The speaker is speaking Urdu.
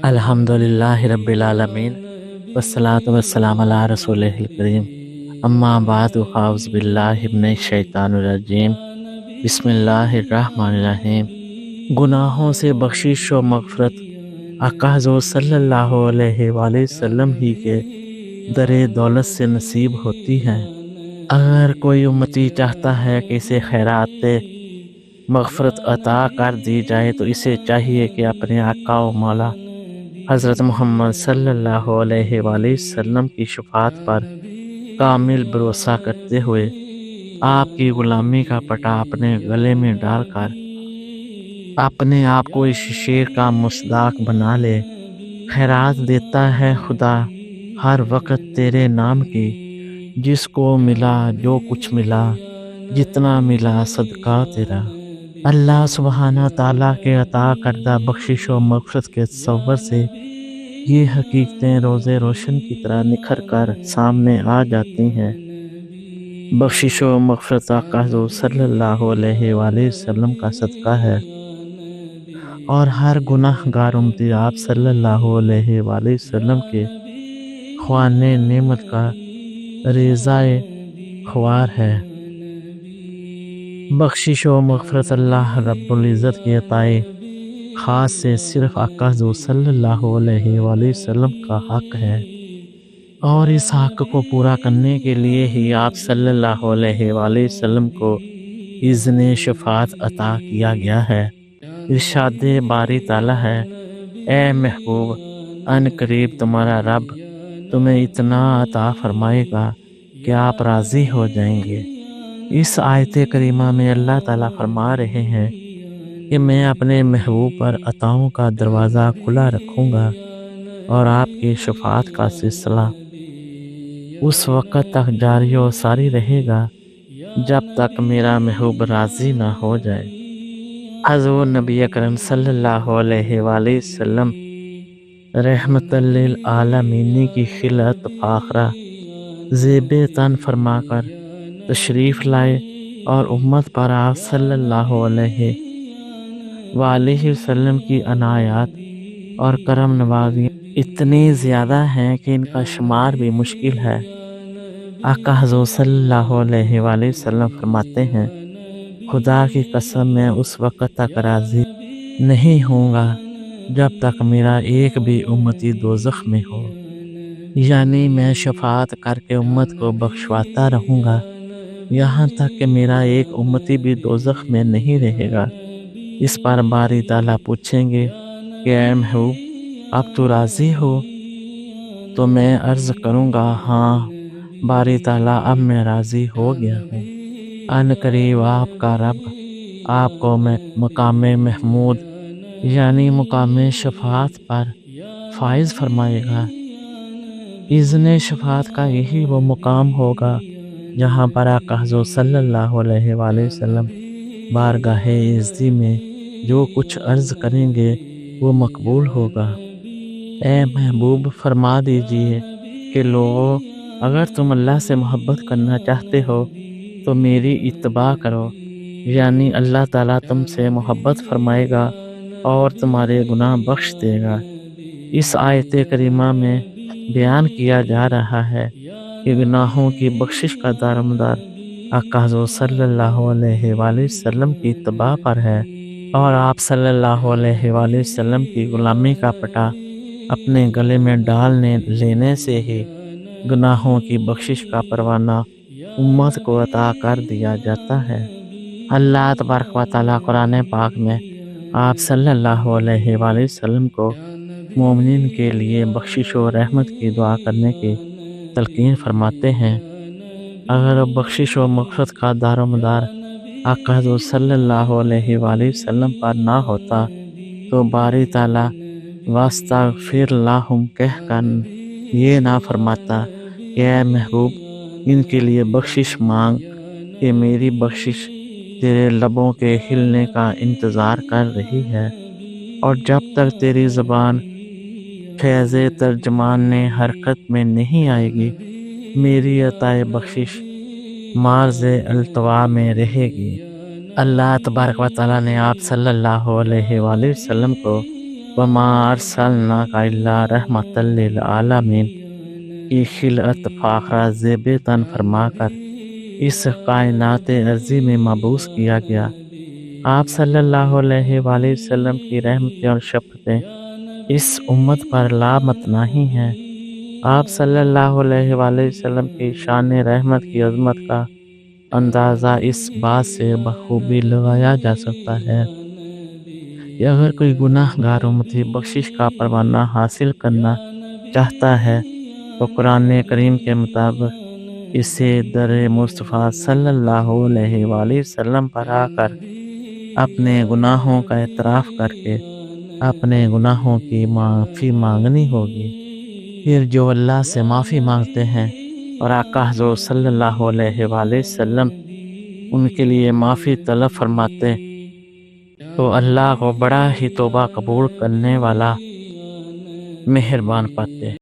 الحمدللہ رب العالمین والصلاة والسلام علی رسولہ الکریم اما بعد فاعوذ باللہ من الشیطان الرجیم بسم اللہ الرحمن الرحیم۔ گناہوں سے بخشش و مغفرت آقا حضور صلی اللہ علیہ وآلہ وسلم ہی کے در دولت سے نصیب ہوتی ہیں۔ اگر کوئی امتی چاہتا ہے کہ اسے خیرات مغفرت عطا کر دی جائے تو اسے چاہیے کہ اپنے آقا و مولا حضرت محمد صلی اللہ علیہ وآلہ وسلم کی شفاعت پر کامل بھروسہ کرتے ہوئے آپ کی غلامی کا پٹا اپنے گلے میں ڈال کر اپنے آپ کو اس شیر کا مصداق بنا لے۔ خیرات دیتا ہے خدا ہر وقت تیرے نام کی، جس کو ملا جو کچھ ملا، جتنا ملا صدقہ تیرا۔ اللہ سبحانہ تعالیٰ کے عطا کردہ بخشش و مغفرت کے تصور سے یہ حقیقتیں روز روشن کی طرح نکھر کر سامنے آ جاتی ہیں۔ بخشش و مغفرت آقا حضور صلی اللہ علیہ وآلہ وسلم کا صدقہ ہے، اور ہر گناہ گار امتی آپ صلی اللہ علیہ وآلہ وسلم کے خوانے نعمت کا رضائے خوار ہے۔ بخشش و مغفرت اللہ رب العزت کی عطائے خاص سے صرف آقا حضور صلی اللہ علیہ وآلہ وسلم کا حق ہے، اور اس حق کو پورا کرنے کے لیے ہی آپ صلی اللہ علیہ وآلہ وسلم کو اذن شفاعت عطا کیا گیا ہے۔ ارشاد باری تعالیٰ ہے، اے محبوب، ان قریب تمہارا رب تمہیں اتنا عطا فرمائے گا کہ آپ راضی ہو جائیں گے۔ اس آیت کریمہ میں اللہ تعالیٰ فرما رہے ہیں کہ میں اپنے محبوب پر عطاؤں کا دروازہ کھلا رکھوں گا، اور آپ کی شفاعت کا سلسلہ اس وقت تک جاری و ساری رہے گا جب تک میرا محبوب راضی نہ ہو جائے۔ حضور نبی اکرم صلی اللہ علیہ وآلہ وسلم رحمت للعالمین کی خلعت فاخرہ زیب تن فرما کر تشریف لائے، اور امت پر آپ صلی اللہ علیہ وآلہ وسلم کی عنایات اور کرم نوازیاں اتنی زیادہ ہیں کہ ان کا شمار بھی مشکل ہے۔ آقا حضور صلی اللہ علیہ وآلہ وسلم فرماتے ہیں، خدا کی قسم میں اس وقت تک راضی نہیں ہوں گا جب تک میرا ایک بھی امتی دوزخ میں ہو، یعنی میں شفاعت کر کے امت کو بخشواتا رہوں گا یہاں تک کہ میرا ایک امتی بھی دوزخ میں نہیں رہے گا۔ اس پر باری تعالیٰ پوچھیں گے کہ اے محبوب، اب تو راضی ہو؟ تو میں عرض کروں گا، ہاں باری تعالیٰ، اب میں راضی ہو گیا ہوں۔ ان قریب آپ کا رب آپ کو مقام محمود یعنی مقام شفاعت پر فائز فرمائے گا۔ اذن شفاعت کا یہی وہ مقام ہوگا جہاں پر آقا حضور صلی اللہ علیہ وآلہ وسلم بارگاہ عزتی میں جو کچھ عرض کریں گے وہ مقبول ہوگا۔ اے محبوب، فرما دیجئے کہ لوگو، اگر تم اللہ سے محبت کرنا چاہتے ہو تو میری اتباع کرو، یعنی اللہ تعالیٰ تم سے محبت فرمائے گا اور تمہارے گناہ بخش دے گا۔ اس آیت کریمہ میں بیان کیا جا رہا ہے کہ گناہوں کی بخشش کا دارمدار آقا حضور صلی اللہ علیہ وآلہ وسلم کی اتباع پر ہے، اور آپ صلی اللہ علیہ وآلہ وسلم کی غلامی کا پٹا اپنے گلے میں ڈالنے لینے سے ہی گناہوں کی بخشش کا پروانہ امت کو عطا کر دیا جاتا ہے۔ اللہ تبارک و تعالیٰ قرآن پاک میں آپ صلی اللہ علیہ وآلہ وسلم کو مومنین کے لیے بخشش و رحمت کی دعا کرنے کی تلقین فرماتے ہیں۔ اگر بخشش و مغفرت کا دار و مدار آقا حضور صلی اللہ علیہ وآلہ وسلم پر نہ ہوتا تو باری تعالیٰ واستغفر لہم کہہ کر یہ نہ فرماتا کہ اے محبوب، ان کے لیے بخشش مانگ کہ میری بخشش تیرے لبوں کے ہلنے کا انتظار کر رہی ہے، اور جب تک تیری زبان فیض ترجمان حرکت میں نہیں آئے گی میری عطائے بخشش معرض التوا میں رہے گی۔ اللہ تبارک و تعالیٰ نے آپ صلی اللہ علیہ وآلہ وسلم کو وما ارسلناک الا رحمۃ للعالمین کی خلعت فاخرہ زیب تن فرما کر اس کائنات عرضی میں مبعوث کیا گیا۔ آپ صلی اللہ علیہ وآلہ وسلم کی رحمتیں اور شفقتیں اس امت پر لامتناہی ہیں۔ آپ صلی اللہ علیہ وآلہ وسلم کی شان رحمت کی عظمت کا اندازہ اس بات سے بخوبی لگایا جا سکتا ہے کہ اگر کوئی گناہ گار امتی بخشش کا پروانہ حاصل کرنا چاہتا ہے تو قرآن کریم کے مطابق اسے در مصطفیٰ صلی اللہ علیہ وآلہ وسلم پر آ کر اپنے گناہوں کا اعتراف کر کے اپنے گناہوں کی معافی مانگنی ہوگی۔ پھر جو اللہ سے معافی مانگتے ہیں اور آقا حضور صلی اللہ علیہ وآلہ وسلم ان کے لیے معافی طلب فرماتے تو اللہ کو بڑا ہی توبہ قبول کرنے والا مہربان پاتے ہیں۔